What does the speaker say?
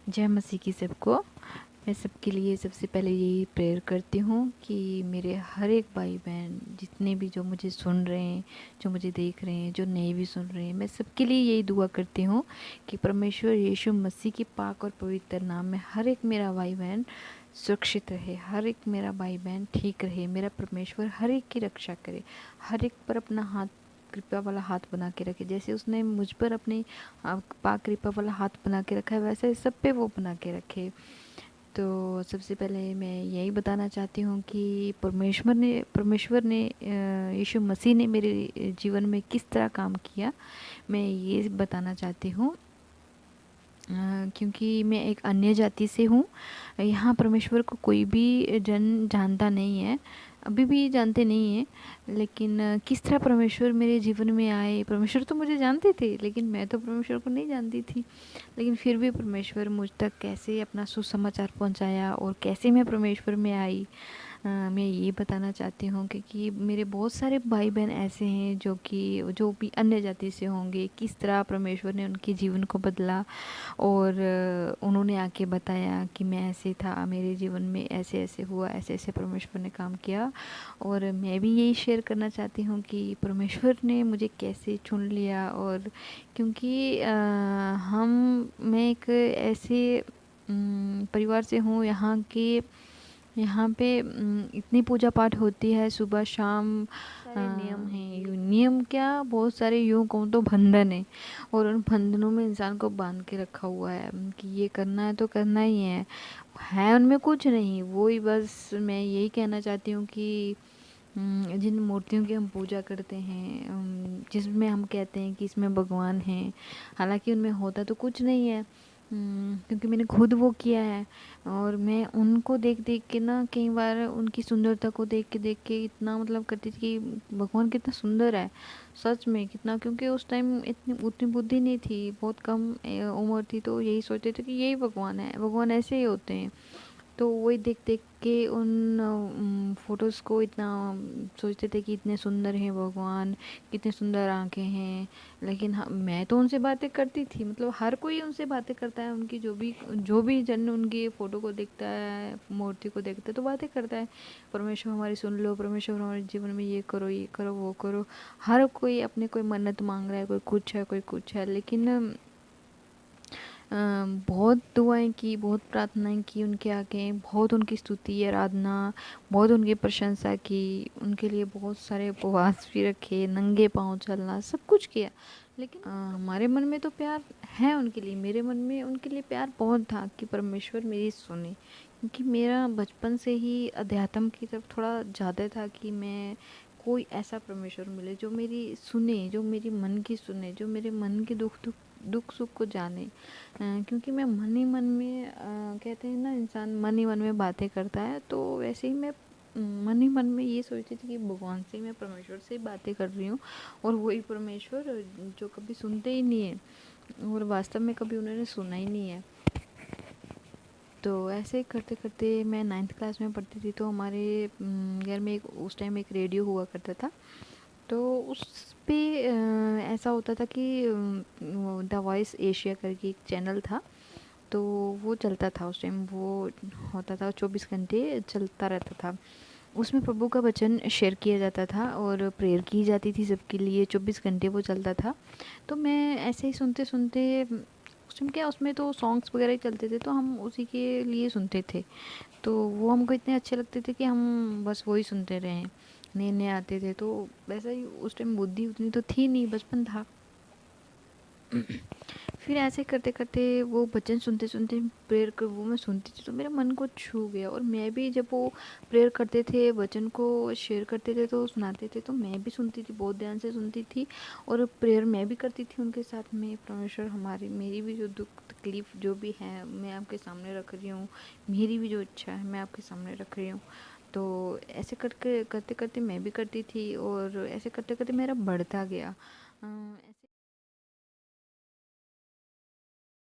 जय मसीह की सबको। मैं सबके लिए सबसे पहले यही प्रेयर करती हूँ कि मेरे हर एक भाई बहन जितने भी जो मुझे सुन रहे हैं, जो मुझे देख रहे हैं, जो नए भी सुन रहे हैं, मैं सबके लिए यही दुआ करती हूँ कि परमेश्वर यीशु मसीह की पाक और पवित्र नाम में हर एक मेरा भाई बहन सुरक्षित रहे, हर एक मेरा भाई बहन ठीक रहे, मेरा परमेश्वर हर एक की रक्षा करे, हर एक पर अपना हाथ कृपा वाला हाथ बना के रखे। जैसे उसने मुझ पर अपने पाक कृपा वाला हाथ बना के रखा है, वैसे सब पे वो बना के रखे। तो सबसे पहले मैं यही बताना चाहती हूँ कि परमेश्वर ने यीशु मसीह ने मेरे जीवन में किस तरह काम किया, मैं ये बताना चाहती हूँ। क्योंकि मैं एक अन्य जाति से हूँ। यहाँ परमेश्वर को कोई भी जन जानता नहीं है, अभी भी जानते नहीं हैं। लेकिन किस तरह परमेश्वर मेरे जीवन में आए, परमेश्वर तो मुझे जानते थे लेकिन मैं तो परमेश्वर को नहीं जानती थी। लेकिन फिर भी परमेश्वर मुझ तक कैसे अपना सुसमाचार पहुँचाया और कैसे मैं परमेश्वर में आई, मैं ये बताना चाहती हूँ। क्योंकि मेरे बहुत सारे भाई बहन ऐसे हैं जो भी अन्य जाति से होंगे, किस तरह परमेश्वर ने उनके जीवन को बदला और उन्होंने आके बताया कि मैं ऐसे था, मेरे जीवन में ऐसे ऐसे हुआ, ऐसे ऐसे परमेश्वर ने काम किया। और मैं भी यही शेयर करना चाहती हूँ कि परमेश्वर ने मुझे कैसे चुन लिया। और क्योंकि मैं एक ऐसे परिवार से हूँ यहाँ पे इतनी पूजा पाठ होती है सुबह शाम, सारे नियम हैं। नियम क्या, बहुत सारे यूँ कहूँ तो बंधन है, और उन बंधनों में इंसान को बांध के रखा हुआ है कि ये करना है तो करना ही है उनमें कुछ नहीं। वो ही बस मैं यही कहना चाहती हूँ कि जिन मूर्तियों की हम पूजा करते हैं, जिसमें हम कहते हैं कि इसमें भगवान हैं, हालांकि उनमें होता तो कुछ नहीं है। क्योंकि मैंने खुद वो किया है और मैं उनको देख देख के ना, कई बार उनकी सुंदरता को देख के इतना मतलब करती थी कि भगवान कितना सुंदर है सच में, कितना। क्योंकि उस टाइम इतनी उतनी बुद्धि नहीं थी, बहुत कम उम्र थी, तो यही सोचते थे कि यही भगवान है, भगवान ऐसे ही होते हैं। तो वही देख देख के उन फोटोज़ को इतना सोचते थे कि इतने सुंदर हैं भगवान, कितने सुंदर आंखें हैं। लेकिन मैं तो उनसे बातें करती थी, मतलब हर कोई उनसे बातें करता है, उनकी जो भी जन उनकी फ़ोटो को देखता है, मूर्ति को देखता है तो बातें करता है, परमेश्वर हमारी सुन लो, परमेश्वर हमारे जीवन में ये करो वो करो। हर कोई अपने कोई मन्नत मांग रहा है, कोई कुछ है कोई कुछ है। लेकिन बहुत दुआएं की, बहुत प्रार्थनाएं की उनके आगे, बहुत उनकी स्तुति आराधना, बहुत उनकी प्रशंसा की, उनके लिए बहुत सारे उपवास भी रखे, नंगे पाँव चलना, सब कुछ किया। लेकिन हमारे मन में तो प्यार है उनके लिए, मेरे मन में उनके लिए प्यार बहुत था कि परमेश्वर मेरी सुने। क्योंकि मेरा बचपन से ही अध्यात्म की तरफ थोड़ा ज़्यादा था कि मैं कोई ऐसा परमेश्वर मिले जो मेरी सुने, जो मेरी मन की सुने, जो मेरे मन के दुख सुख को जाने। क्योंकि मैं मन ही मन में कहते हैं ना, इंसान मन ही मन में बातें करता है, तो वैसे ही मैं मन ही मन में ये सोचती थी कि भगवान से, मैं परमेश्वर से बातें कर रही हूँ और वही परमेश्वर जो कभी सुनते ही नहीं है और वास्तव में कभी उन्होंने सुना ही नहीं है। तो ऐसे करते करते मैं 9th क्लास में पढ़ती थी, तो हमारे घर में उस टाइम एक रेडियो हुआ करता था। तो उस पे ऐसा होता था कि द वॉइस एशिया करके एक चैनल था, तो वो चलता था उस टाइम, वो होता था 24 घंटे चलता रहता था। उसमें प्रभु का वचन शेयर किया जाता था और प्रेयर की जाती थी सबके लिए, 24 घंटे वो चलता था। तो मैं ऐसे ही सुनते सुनते, उस टाइम क्या, उसमें तो सॉन्ग्स वगैरह ही चलते थे, तो हम उसी के लिए सुनते थे। तो वो हमको इतने अच्छे लगते थे कि हम बस वही सुनते रहे, नए नए आते थे। तो वैसा ही उस टाइम बुद्धि उतनी तो थी नहीं, बचपन था। फिर ऐसे करते करते वो भजन सुनते सुनते प्रेयर कर वो मैं सुनती थी, तो मेरे मन को छू गया। और मैं भी जब वो प्रेयर करते थे, वचन को शेयर करते थे, तो सुनाते थे, तो मैं भी सुनती थी, बहुत ध्यान से सुनती थी और प्रेयर मैं भी करती थी उनके साथ में। परमेश्वर हमारी, मेरी भी जो दुख तकलीफ़ जो भी है मैं आपके सामने रख रही हूँ, मेरी भी जो इच्छा है मैं आपके सामने रख रही हूँ। तो ऐसे करके करते करते मैं भी करती थी और ऐसे करते करते मेरा बढ़ता गया। ऐसे